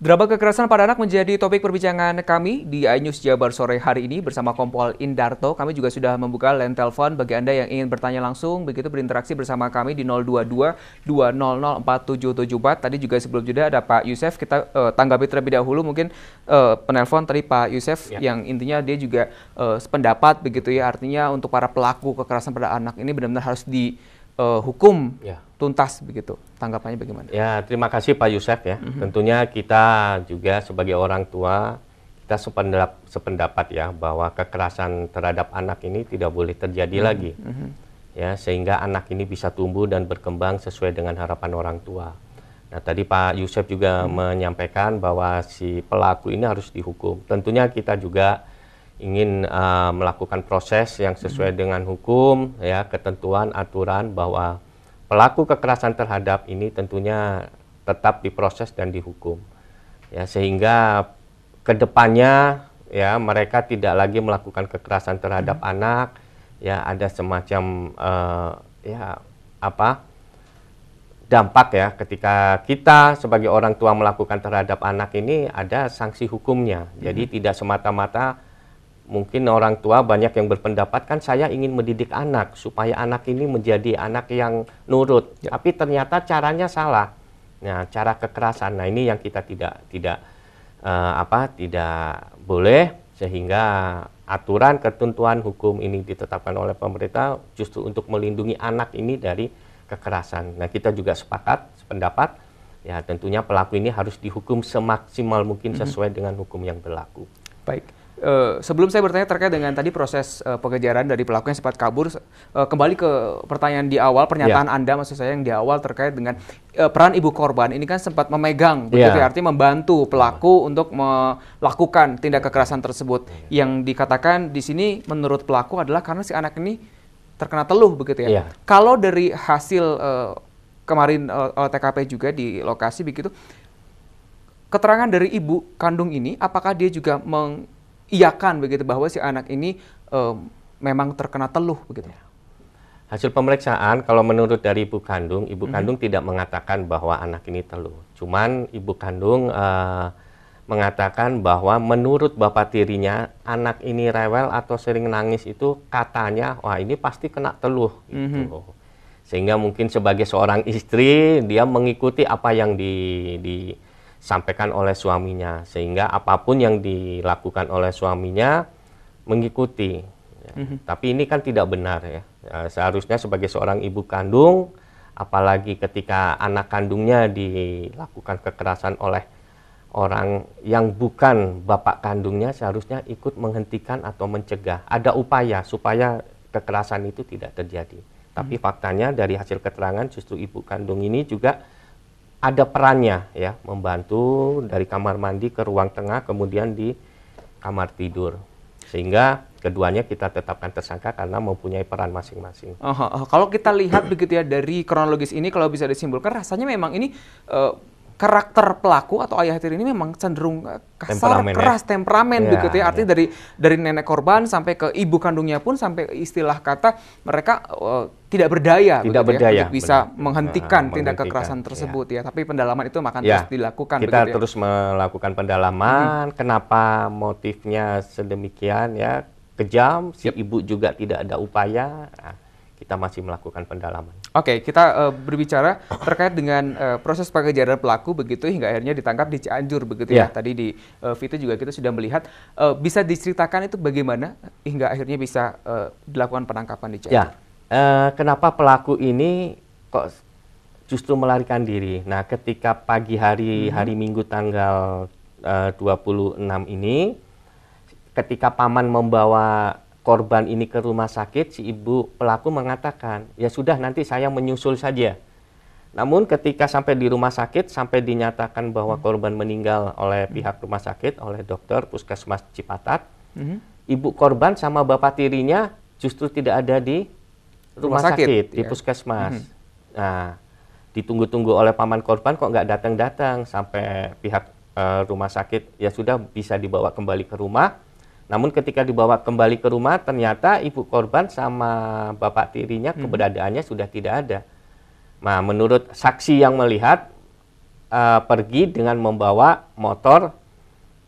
Drama kekerasan pada anak menjadi topik perbincangan kami di iNews Jabar sore hari ini bersama Kompol Indarto. Kami juga sudah membuka line telepon bagi Anda yang ingin bertanya langsung, begitu berinteraksi bersama kami di 022-200-4774. Tadi juga sebelum jeda ada Pak Yusef, kita tanggapi terlebih dahulu mungkin penelpon tadi Pak Yusef yang intinya dia juga sependapat begitu ya, artinya untuk para pelaku kekerasan pada anak ini benar-benar harus dihukum tuntas begitu. Tanggapannya bagaimana? Ya, terima kasih Pak Yusef ya. Tentunya kita juga sebagai orang tua, kita sependapat ya bahwa kekerasan terhadap anak ini tidak boleh terjadi lagi. Ya, sehingga anak ini bisa tumbuh dan berkembang sesuai dengan harapan orang tua. Nah, tadi Pak Yusef juga menyampaikan bahwa si pelaku ini harus dihukum. Tentunya kita juga ingin melakukan proses yang sesuai dengan hukum, ya, ketentuan, aturan bahwa pelaku kekerasan terhadap ini tentunya tetap diproses dan dihukum, ya, sehingga kedepannya ya mereka tidak lagi melakukan kekerasan terhadap anak, ya, ada semacam dampak ya ketika kita sebagai orang tua melakukan terhadap anak ini ada sanksi hukumnya. Jadi tidak semata-mata mungkin orang tua banyak yang berpendapat kan saya ingin mendidik anak supaya anak ini menjadi anak yang nurut, tapi ternyata caranya salah. Nah, cara kekerasan, nah ini yang kita tidak boleh, sehingga aturan ketentuan hukum ini ditetapkan oleh pemerintah justru untuk melindungi anak ini dari kekerasan. Nah, kita juga sependapat ya tentunya pelaku ini harus dihukum semaksimal mungkin sesuai dengan hukum yang berlaku. Baik. Sebelum saya bertanya terkait dengan tadi proses pengejaran dari pelaku yang sempat kabur, kembali ke pertanyaan di awal, pernyataan Anda maksud saya yang di awal terkait dengan peran ibu korban ini kan sempat memegang, begitu ya, artinya membantu pelaku untuk melakukan tindak kekerasan tersebut. Yang dikatakan di sini menurut pelaku adalah karena si anak ini terkena teluh, begitu ya. Kalau dari hasil kemarin TKP juga di lokasi begitu, keterangan dari ibu kandung ini, apakah dia juga mengiyakan begitu bahwa si anak ini memang terkena teluh begitu? Hasil pemeriksaan kalau menurut dari ibu kandung tidak mengatakan bahwa anak ini teluh. Cuman ibu kandung mengatakan bahwa menurut bapak tirinya anak ini rewel atau sering nangis itu katanya wah ini pasti kena teluh gitu. Sehingga mungkin sebagai seorang istri dia mengikuti apa yang disampaikan oleh suaminya, sehingga apapun yang dilakukan oleh suaminya mengikuti. Tapi ini kan tidak benar ya. Seharusnya sebagai seorang ibu kandung, apalagi ketika anak kandungnya dilakukan kekerasan oleh orang yang bukan bapak kandungnya, seharusnya ikut menghentikan atau mencegah. Ada upaya supaya kekerasan itu tidak terjadi. Tapi faktanya dari hasil keterangan justru ibu kandung ini juga ada perannya ya, membantu dari kamar mandi ke ruang tengah kemudian di kamar tidur, sehingga keduanya kita tetapkan tersangka karena mempunyai peran masing-masing. Kalau kita lihat begitu ya dari kronologis ini, kalau bisa disimpulkan rasanya memang ini karakter pelaku atau ayah tiri ini memang cenderung kasar, keras, temperamen begitu ya. Artinya dari nenek korban sampai ke ibu kandungnya pun sampai istilah kata mereka tidak berdaya, untuk bisa menghentikan tindak kekerasan tersebut ya. Tapi pendalaman itu akan terus dilakukan. Kita terus melakukan pendalaman, kenapa motifnya sedemikian ya, kejam, si ibu juga tidak ada upaya. Kita masih melakukan pendalaman. Oke, kita berbicara terkait dengan proses pengejaran pelaku begitu hingga akhirnya ditangkap di Cianjur begitu ya. Tadi di video juga kita sudah melihat. Bisa diceritakan itu bagaimana hingga akhirnya bisa dilakukan penangkapan di Cianjur? Kenapa pelaku ini kok justru melarikan diri? Nah, ketika pagi hari Minggu tanggal 26 ini, ketika paman membawa korban ini ke rumah sakit, si ibu pelaku mengatakan, ya sudah nanti saya menyusul saja. Namun ketika sampai di rumah sakit, sampai dinyatakan bahwa korban meninggal oleh pihak rumah sakit, oleh dokter Puskesmas Cipatat, ibu korban sama bapak tirinya justru tidak ada di rumah sakit di Puskesmas. Nah, ditunggu-tunggu oleh paman korban kok nggak datang-datang, sampai pihak rumah sakit ya sudah bisa dibawa kembali ke rumah. Namun ketika dibawa kembali ke rumah, ternyata ibu korban sama bapak tirinya keberadaannya sudah tidak ada. Nah, menurut saksi yang melihat, pergi dengan membawa motor,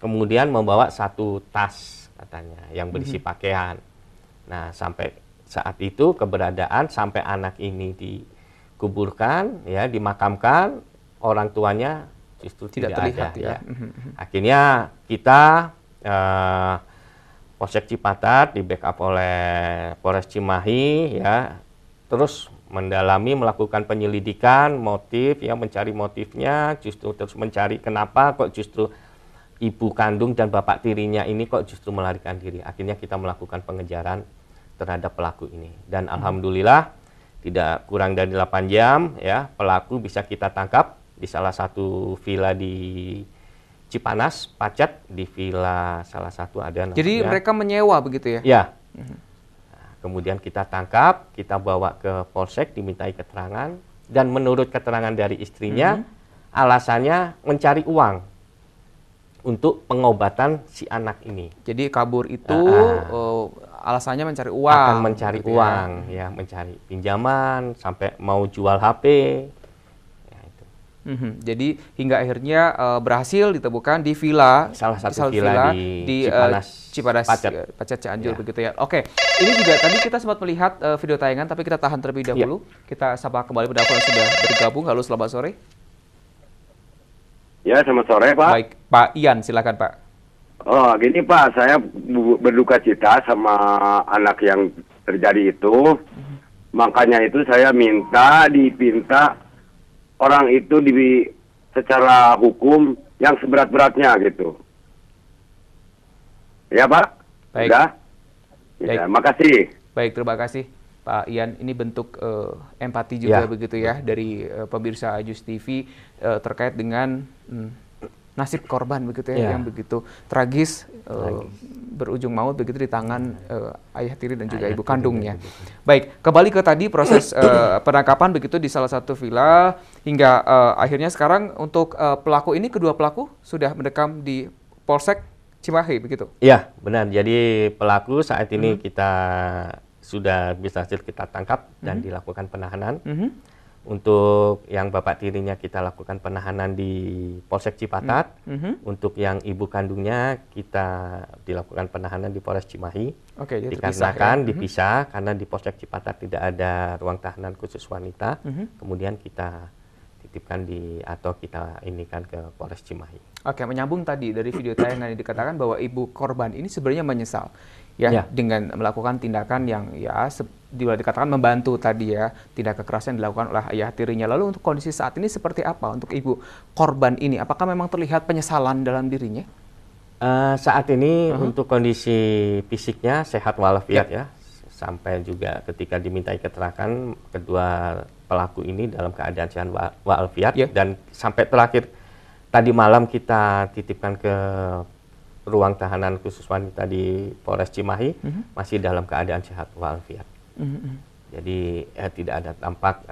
kemudian membawa satu tas katanya yang berisi pakaian. Nah, sampai saat itu keberadaan sampai anak ini dikuburkan, ya, dimakamkan, orang tuanya justru tidak terlihat, ada. Ya. Akhirnya kita Polsek Cipatat di backup oleh Polres Cimahi, ya, terus mendalami, melakukan penyelidikan motif, ya, mencari motifnya, justru terus mencari kenapa kok justru ibu kandung dan bapak tirinya ini kok justru melarikan diri. Akhirnya kita melakukan pengejaran terhadap pelaku ini, dan alhamdulillah tidak kurang dari 8 jam, ya, pelaku bisa kita tangkap di salah satu villa di Cipanas, Pacet, di villa salah satu ada namanya. Jadi mereka menyewa begitu ya? Ya. Kemudian kita tangkap, kita bawa ke Polsek, dimintai keterangan, dan menurut keterangan dari istrinya, alasannya mencari uang untuk pengobatan si anak ini. Jadi kabur itu alasannya mencari uang. Akan mencari gitu uang, ya, mencari pinjaman, sampai mau jual HP. Ya, itu. Jadi hingga akhirnya berhasil ditemukan di villa, salah satu villa di Cipanas, Pacet Cianjur, begitu ya. Oke, ini juga tadi kita sempat melihat video tayangan, tapi kita tahan terlebih dahulu. Kita sapa kembali pendapat yang sudah bergabung. Halo, selamat sore. Ya, selamat sore, Pak. Baik, Pak Ian, silakan, Pak. Oh, gini, Pak, saya berduka cita sama anak yang terjadi itu. Makanya itu saya dipinta orang itu secara hukum yang seberat-beratnya gitu. Ya, Pak? Baik. Sudah? Baik. Ya, makasih. Baik, terima kasih Pak Ian. Ini bentuk empati juga begitu ya dari pemirsa Ajus TV terkait dengan nasib korban begitu ya, yang begitu tragis, berujung maut begitu di tangan ayah tiri dan juga ibu kandungnya. Baik, kembali ke tadi proses penangkapan begitu di salah satu villa hingga akhirnya sekarang untuk pelaku ini, kedua pelaku sudah mendekam di Polsek Cimahi begitu. Iya, benar. Jadi pelaku saat ini kita sudah bisa kita tangkap dan dilakukan penahanan. Untuk yang bapak tirinya kita lakukan penahanan di Polsek Cipatat. Untuk yang ibu kandungnya kita dilakukan penahanan di Polres Cimahi. Oke, dikarenakan dipisah karena di Polsek Cipatat tidak ada ruang tahanan khusus wanita. Kemudian kita titipkan atau kita inikan ke Polres Cimahi. Oke, menyambung tadi dari video tayangan yang dikatakan bahwa ibu korban ini sebenarnya menyesal ya dengan melakukan tindakan yang dikatakan membantu tadi ya, tindak kekerasan yang dilakukan oleh ayah tirinya. Lalu untuk kondisi saat ini seperti apa untuk ibu korban ini? Apakah memang terlihat penyesalan dalam dirinya? Saat ini untuk kondisi fisiknya sehat walafiat ya. Sampai juga ketika dimintai keterangan kedua pelaku ini dalam keadaan sehat walafiat dan sampai terakhir tadi malam kita titipkan ke ruang tahanan khusus wanita di Polres Cimahi masih dalam keadaan sehat walafiat. Jadi tidak ada tampak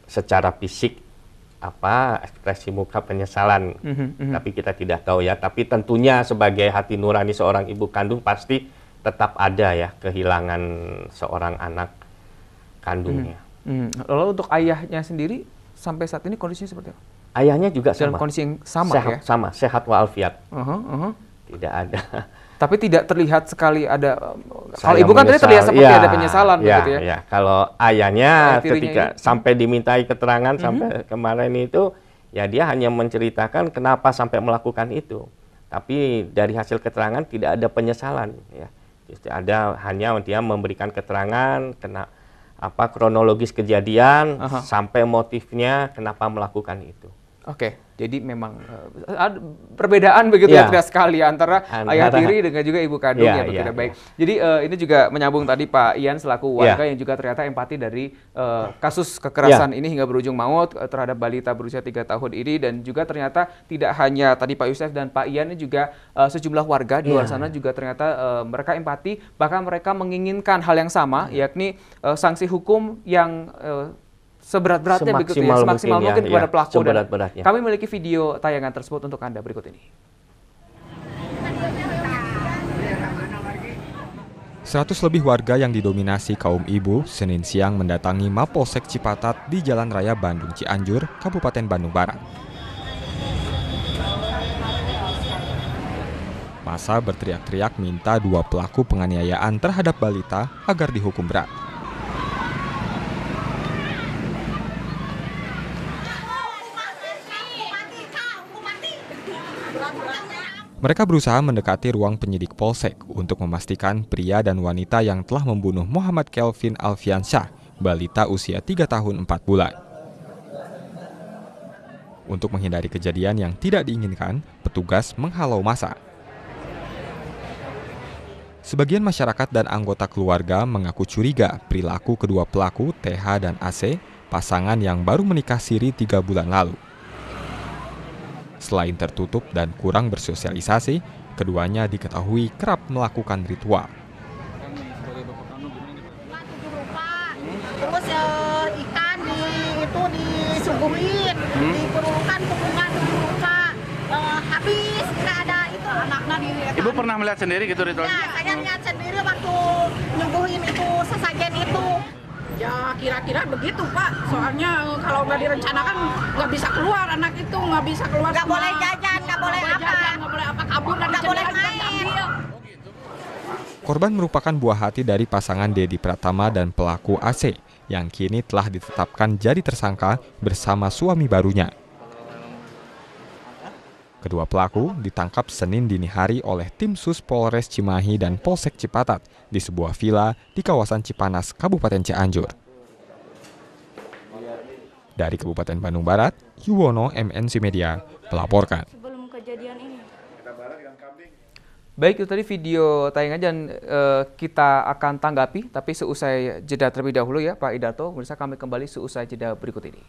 secara fisik ekspresi muka penyesalan, tapi kita tidak tahu ya. Tapi tentunya sebagai hati nurani seorang ibu kandung pasti tetap ada ya kehilangan seorang anak kandungnya. Lalu untuk ayahnya sendiri sampai saat ini kondisinya seperti apa? Ayahnya juga sama. Dalam kondisi yang sama sehat, ya? Sama, sehat walafiat. Tidak ada. Tapi tidak terlihat sekali ada. Kalau ibu kan tadi terlihat seperti ada penyesalan begitu ya. Kalau ayahnya ketika sampai dimintai keterangan sampai kemarin itu, ya dia hanya menceritakan kenapa sampai melakukan itu. Tapi dari hasil keterangan tidak ada penyesalan. Ya. Ada hanya dia memberikan keterangan kronologis kejadian sampai motifnya kenapa melakukan itu. Oke, jadi memang ada perbedaan begitu ya tidak sekali antara ayah tiri dengan juga ibu kandung begitu. Baik. Jadi ini juga menyambung tadi Pak Ian selaku warga yang juga ternyata empati dari kasus kekerasan ini hingga berujung maut terhadap balita berusia 3 tahun ini, dan juga ternyata tidak hanya tadi Pak Yusef dan Pak Ian, ini juga sejumlah warga di luar sana juga ternyata mereka empati, bahkan mereka menginginkan hal yang sama, yakni sanksi hukum yang seberat-beratnya begitu ya, semaksimal mungkin kepada pelaku. Dan kami memiliki video tayangan tersebut untuk Anda berikut ini. 100 lebih warga yang didominasi kaum ibu Senin siang mendatangi Mapolsek Cipatat di Jalan Raya Bandung Cianjur, Kabupaten Bandung Barat. Massa berteriak-teriak minta 2 pelaku penganiayaan terhadap balita agar dihukum berat. Mereka berusaha mendekati ruang penyidik Polsek untuk memastikan pria dan wanita yang telah membunuh Muhammad Kelvin Alfiansyah, balita usia 3 tahun 4 bulan. Untuk menghindari kejadian yang tidak diinginkan, petugas menghalau massa. Sebagian masyarakat dan anggota keluarga mengaku curiga perilaku kedua pelaku TH dan AC, pasangan yang baru menikah siri 3 bulan lalu. Selain tertutup dan kurang bersosialisasi, keduanya diketahui kerap melakukan ritual. Terus ikan disuguhin, diperlukan hubungan 7 rupa, habis nggak ada itu anaknya di. Ibu pernah melihat sendiri gitu ritualnya? Ya, saya lihat sendiri waktu nyuguhin itu sesajen itu. Ya kira-kira begitu Pak, soalnya kalau nggak direncanakan nggak bisa keluar anak itu, nggak bisa keluar. Nggak boleh jajan, nggak boleh apa, kabur, nggak boleh main. Korban merupakan buah hati dari pasangan Dedi Pratama dan pelaku AC yang kini telah ditetapkan jadi tersangka bersama suami barunya. Kedua pelaku ditangkap Senin dini hari oleh tim Sus Polres Cimahi dan Polsek Cipatat di sebuah villa di kawasan Cipanas, Kabupaten Cianjur. Dari Kabupaten Bandung Barat, Yuwono, MNC Media, melaporkan. Sebelum kejadian ini. Baik, itu tadi video tayangan dan kita akan tanggapi, tapi seusai jeda terlebih dahulu ya Pak Idarto. Pemirsa, kami kembali seusai jeda berikut ini.